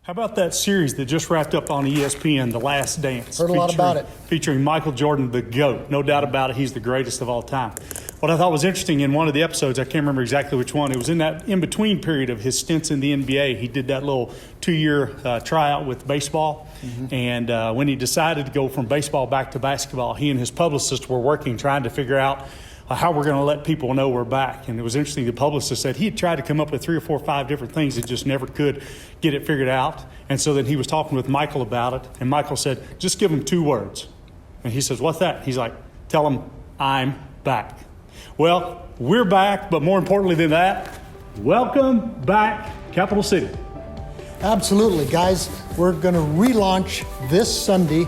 How about that series that just wrapped up on ESPN, The Last Dance? Heard a lot about it. Featuring Michael Jordan, the GOAT. No doubt about it, he's the greatest of all time. What I thought was interesting in one of the episodes, I can't remember exactly which one, it was in that in-between period of his stints in the NBA. He did that little 2-year tryout with baseball. Mm-hmm. And when he decided to go from baseball back to basketball, he and his publicist were working, trying to figure out how we're going to let people know we're back. And it was interesting, the publicist said he had tried to come up with 3 or 4 or 5 different things and just never could get it figured out. And so then he was talking with Michael about it, and Michael said, just give him 2 words. And he says, what's that? He's like, tell him I'm back. Well, we're back, but more importantly than that, welcome back, Capital City. Absolutely, guys. We're going to relaunch this Sunday,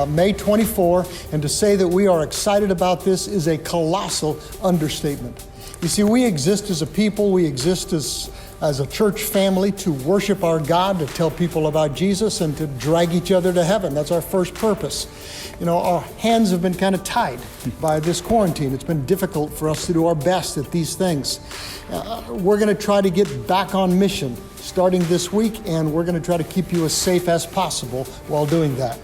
May 24, and to say that we are excited about this is a colossal understatement. You see, we exist as a people, we exist as a church family to worship our God, to tell people about Jesus, and to drag each other to heaven. That's our first purpose. You know, our hands have been kind of tied by this quarantine. It's been difficult for us to do our best at these things. We're going to try to get back on mission starting this week, and we're going to try to keep you as safe as possible while doing that.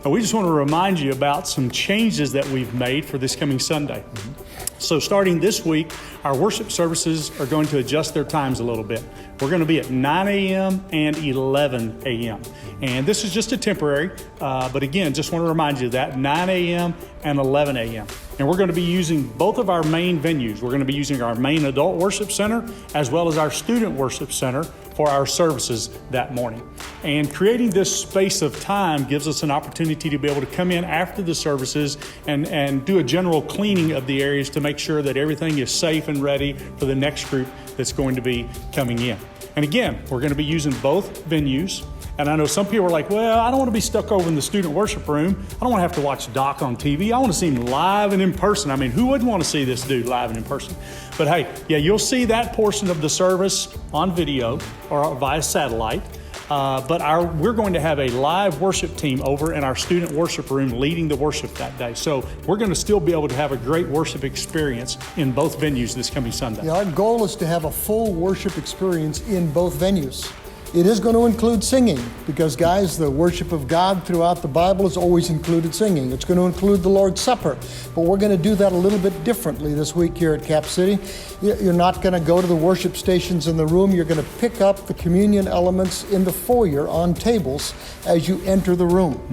We just want to remind you about some changes that we've made for this coming Sunday. Mm-hmm. So starting this week, our worship services are going to adjust their times a little bit. We're going to be at 9 a.m. and 11 a.m. And this is just a temporary, but again, just want to remind you of that, 9 a.m. and 11 a.m. And we're going to be using both of our main venues. We're going to be using our main adult worship center as well as our student worship center for our services that morning. And creating this space of time gives us an opportunity to be able to come in after the services and do a general cleaning of the areas to make sure that everything is safe and ready for the next group that's going to be coming in. And again, we're going to be using both venues. And I know some people are like, well, I don't want to be stuck over in the student worship room. I don't want to have to watch Doc on TV. I want to see him live and in person. I mean, who wouldn't want to see this dude live and in person? But hey, yeah, you'll see that portion of the service on video or via satellite. But we're going to have a live worship team over in our student worship room leading the worship that day. So we're going to still be able to have a great worship experience in both venues this coming Sunday. Yeah, our goal is to have a full worship experience in both venues. It is going to include singing because, guys, the worship of God throughout the Bible has always included singing. It's going to include the Lord's Supper, but we're going to do that a little bit differently this week here at Cap City. You're not going to go to the worship stations in the room. You're going to pick up the communion elements in the foyer on tables as you enter the room.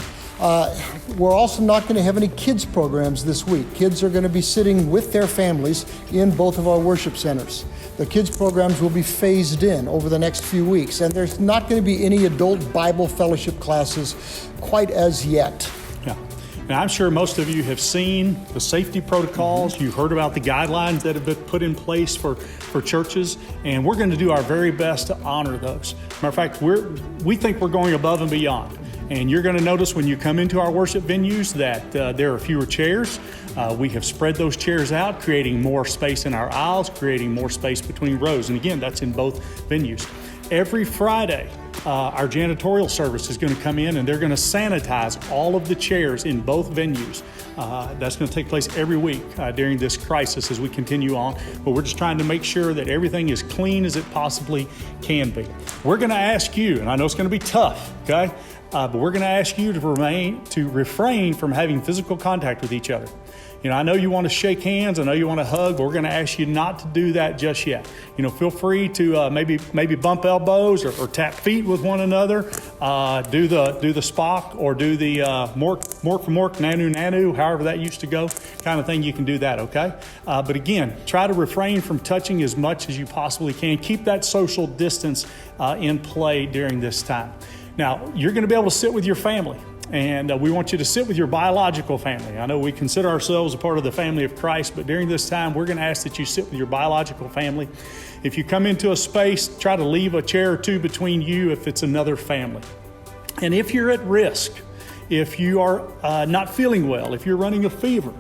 We're also not going to have any kids programs this week. Kids are going to be sitting with their families in both of our worship centers. The kids programs will be phased in over the next few weeks, and there's not going to be any adult Bible fellowship classes quite as yet. Yeah. Now, I'm sure most of you have seen the safety protocols. You've heard about the guidelines that have been put in place for churches, and we're going to do our very best to honor those. Matter of fact, we think we're going above and beyond. And you're going to notice when you come into our worship venues that there are fewer chairs. We have spread those chairs out, creating more space in our aisles, creating more space between rows. And again, that's in both venues. Every Friday, our janitorial service is going to come in and they're going to sanitize all of the chairs in both venues. That's going to take place every week during this crisis as we continue on. But we're just trying to make sure that everything is clean as it possibly can be. We're going to ask you, and I know it's going to be tough, okay? But we're going to ask you to refrain from having physical contact with each other. You know, I know you want to shake hands. I know you want to hug, but we're going to ask you not to do that just yet. You know, feel free to maybe bump elbows or tap feet with one another. Do the Spock or do the mork for mork, nanu nanu, however that used to go, kind of thing. You can do that, okay? But again, try to refrain from touching as much as you possibly can. Keep that social distance in play during this time. Now, you're going to be able to sit with your family, and we want you to sit with your biological family. I know we consider ourselves a part of the family of Christ, but during this time, we're going to ask that you sit with your biological family. If you come into a space, try to leave a chair or two between you if it's another family. And if you're at risk, if you are not feeling well, if you're running a fever,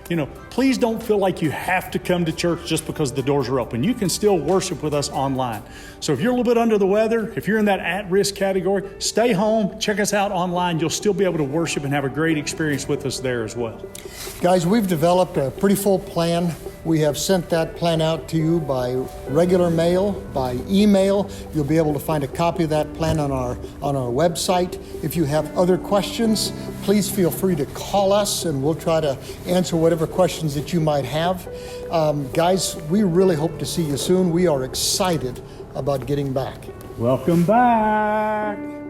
you know, Please don't feel like you have to come to church just because the doors are open. You can still worship with us online. So if you're a little bit under the weather, if you're in that at-risk category, stay home, check us out online. You'll still be able to worship and have a great experience with us there as well. Guys, we've developed a pretty full plan. We have sent that plan out to you by regular mail, by email. You'll be able to find a copy of that plan on our website. If you have other questions, please feel free to call us and we'll try to answer whatever questions that you might have. Guys, we really hope to see you soon. We are excited about getting back. Welcome back.